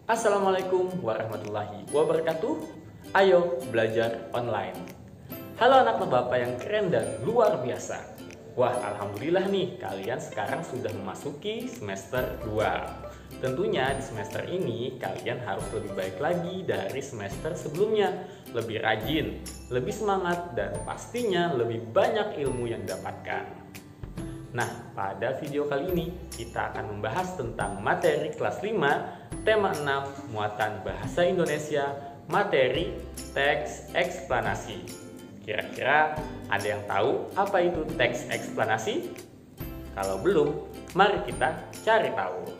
Assalamualaikum warahmatullahi wabarakatuh. Ayo belajar online. Halo anak Bapak yang keren dan luar biasa. Wah, alhamdulillah nih kalian sekarang sudah memasuki semester 2. Tentunya di semester ini kalian harus lebih baik lagi dari semester sebelumnya. Lebih rajin, lebih semangat, dan pastinya lebih banyak ilmu yang didapatkan. Nah, pada video kali ini kita akan membahas tentang materi kelas 5, tema 6, muatan bahasa Indonesia, materi teks eksplanasi. Kira-kira ada yang tahu apa itu teks eksplanasi? Kalau belum, mari kita cari tahu.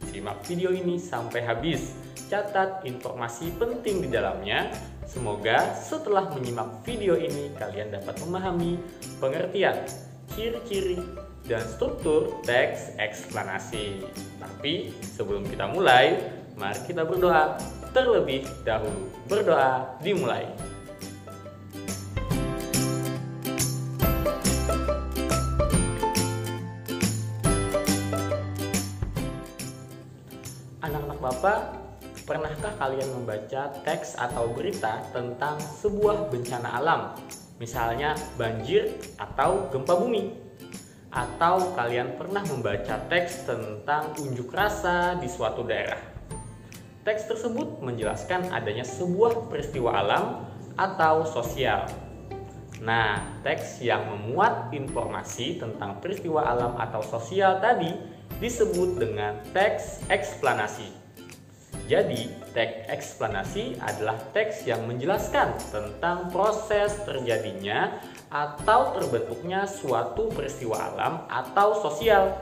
Simak video ini sampai habis, catat informasi penting di dalamnya. Semoga setelah menyimak video ini kalian dapat memahami pengertian, ciri-ciri, dan struktur teks eksplanasi. Tapi sebelum kita mulai, mari kita berdoa terlebih dahulu. Berdoa dimulai. Anak-anak Bapak, pernahkah kalian membaca teks atau berita tentang sebuah bencana alam? Misalnya banjir atau gempa bumi. Atau kalian pernah membaca teks tentang unjuk rasa di suatu daerah. Teks tersebut menjelaskan adanya sebuah peristiwa alam atau sosial. Nah, teks yang memuat informasi tentang peristiwa alam atau sosial tadi disebut dengan teks eksplanasi. Jadi, teks eksplanasi adalah teks yang menjelaskan tentang proses terjadinya atau terbentuknya suatu peristiwa alam atau sosial.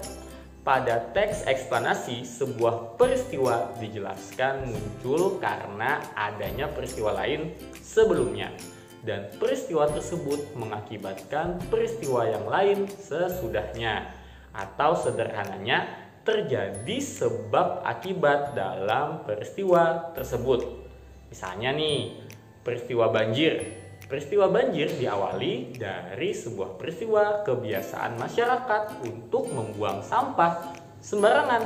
Pada teks eksplanasi, sebuah peristiwa dijelaskan muncul karena adanya peristiwa lain sebelumnya, dan peristiwa tersebut mengakibatkan peristiwa yang lain sesudahnya, atau sederhananya terjadi sebab akibat dalam peristiwa tersebut. Misalnya nih, peristiwa banjir. Peristiwa banjir diawali dari sebuah peristiwa kebiasaan masyarakat untuk membuang sampah sembarangan.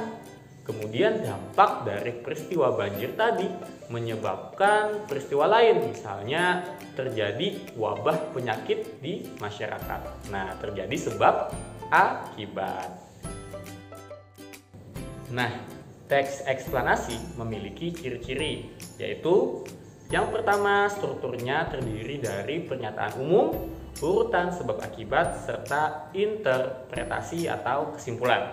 Kemudian dampak dari peristiwa banjir tadi menyebabkan peristiwa lain, misalnya terjadi wabah penyakit di masyarakat. Nah, terjadi sebab akibat. Nah, teks eksplanasi memiliki ciri-ciri, yaitu yang pertama, strukturnya terdiri dari pernyataan umum, urutan sebab akibat, serta interpretasi atau kesimpulan.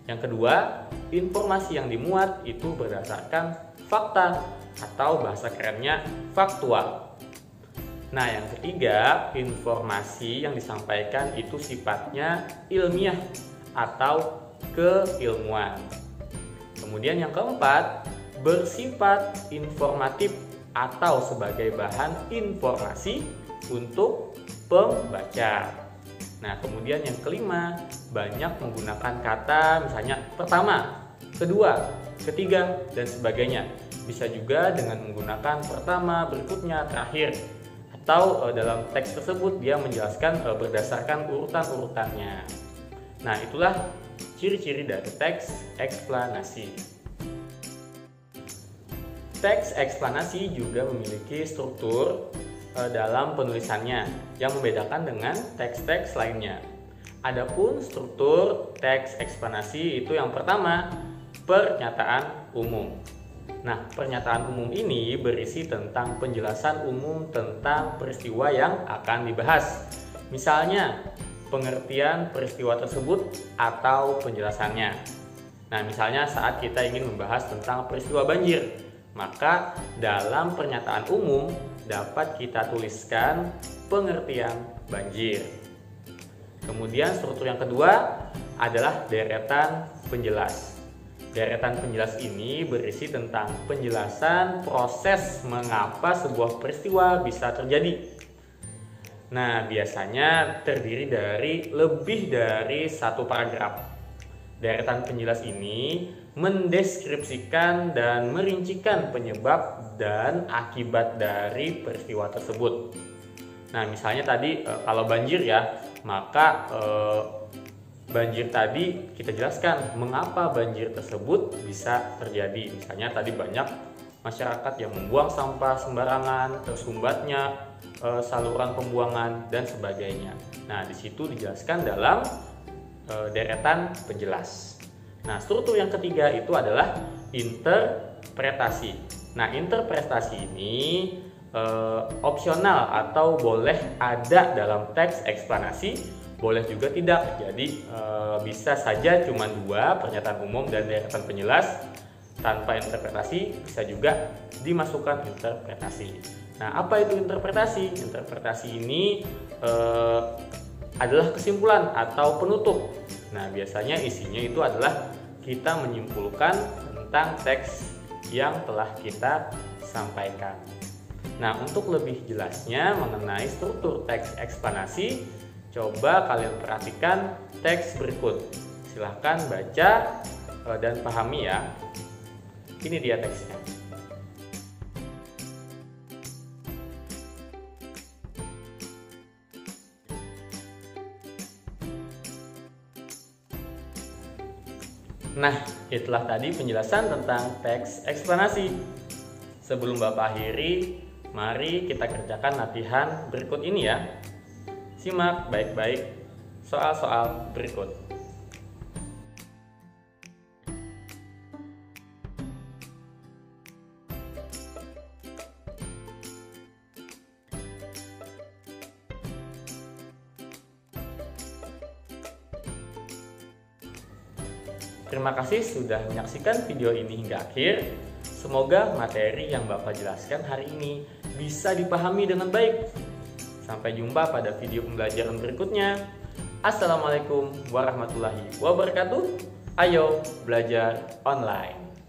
Yang kedua, informasi yang dimuat itu berdasarkan fakta atau bahasa kerennya faktual. Nah, yang ketiga, informasi yang disampaikan itu sifatnya ilmiah atau keilmuan. Kemudian yang keempat, bersifat informatif atau sebagai bahan informasi untuk pembaca. Nah, kemudian yang kelima, banyak menggunakan kata misalnya pertama, kedua, ketiga, dan sebagainya. Bisa juga dengan menggunakan pertama, berikutnya, terakhir. Atau dalam teks tersebut dia menjelaskan berdasarkan urutan-urutannya. Nah, itulah ciri-ciri dari teks eksplanasi. Teks eksplanasi juga memiliki struktur dalam penulisannya yang membedakan dengan teks-teks lainnya. Adapun struktur teks eksplanasi itu yang pertama, pernyataan umum. Nah, pernyataan umum ini berisi tentang penjelasan umum tentang peristiwa yang akan dibahas. Misalnya, pengertian peristiwa tersebut atau penjelasannya. Nah, misalnya saat kita ingin membahas tentang peristiwa banjir, maka dalam pernyataan umum dapat kita tuliskan pengertian banjir. Kemudian struktur yang kedua adalah deretan penjelas. Deretan penjelas ini berisi tentang penjelasan proses mengapa sebuah peristiwa bisa terjadi. Nah, biasanya terdiri dari lebih dari satu paragraf. Deretan penjelas ini mendeskripsikan dan merincikan penyebab dan akibat dari peristiwa tersebut. Nah, misalnya tadi kalau banjir ya, maka banjir tadi kita jelaskan mengapa banjir tersebut bisa terjadi. Misalnya tadi banyak masyarakat yang membuang sampah sembarangan, tersumbatnya saluran pembuangan dan sebagainya. Nah, di situ dijelaskan dalam deretan penjelas. Nah, struktur yang ketiga itu adalah interpretasi. Nah, interpretasi ini opsional atau boleh ada dalam teks eksplanasi, boleh juga tidak. Jadi bisa saja cuma dua, pernyataan umum dan deretan penjelas. Tanpa interpretasi bisa juga dimasukkan interpretasi. Nah, apa itu interpretasi? Interpretasi ini adalah kesimpulan atau penutup. Nah, biasanya isinya itu adalah kita menyimpulkan tentang teks yang telah kita sampaikan. Nah, untuk lebih jelasnya mengenai struktur teks eksplanasi, coba kalian perhatikan teks berikut. Silahkan baca dan pahami ya. Ini dia teksnya. Nah, itulah tadi penjelasan tentang teks eksplanasi. Sebelum Bapak akhiri, mari kita kerjakan latihan berikut ini ya. Simak baik-baik soal-soal berikut. Terima kasih sudah menyaksikan video ini hingga akhir. Semoga materi yang Bapak jelaskan hari ini bisa dipahami dengan baik. Sampai jumpa pada video pembelajaran berikutnya. Assalamualaikum warahmatullahi wabarakatuh. Ayo belajar online.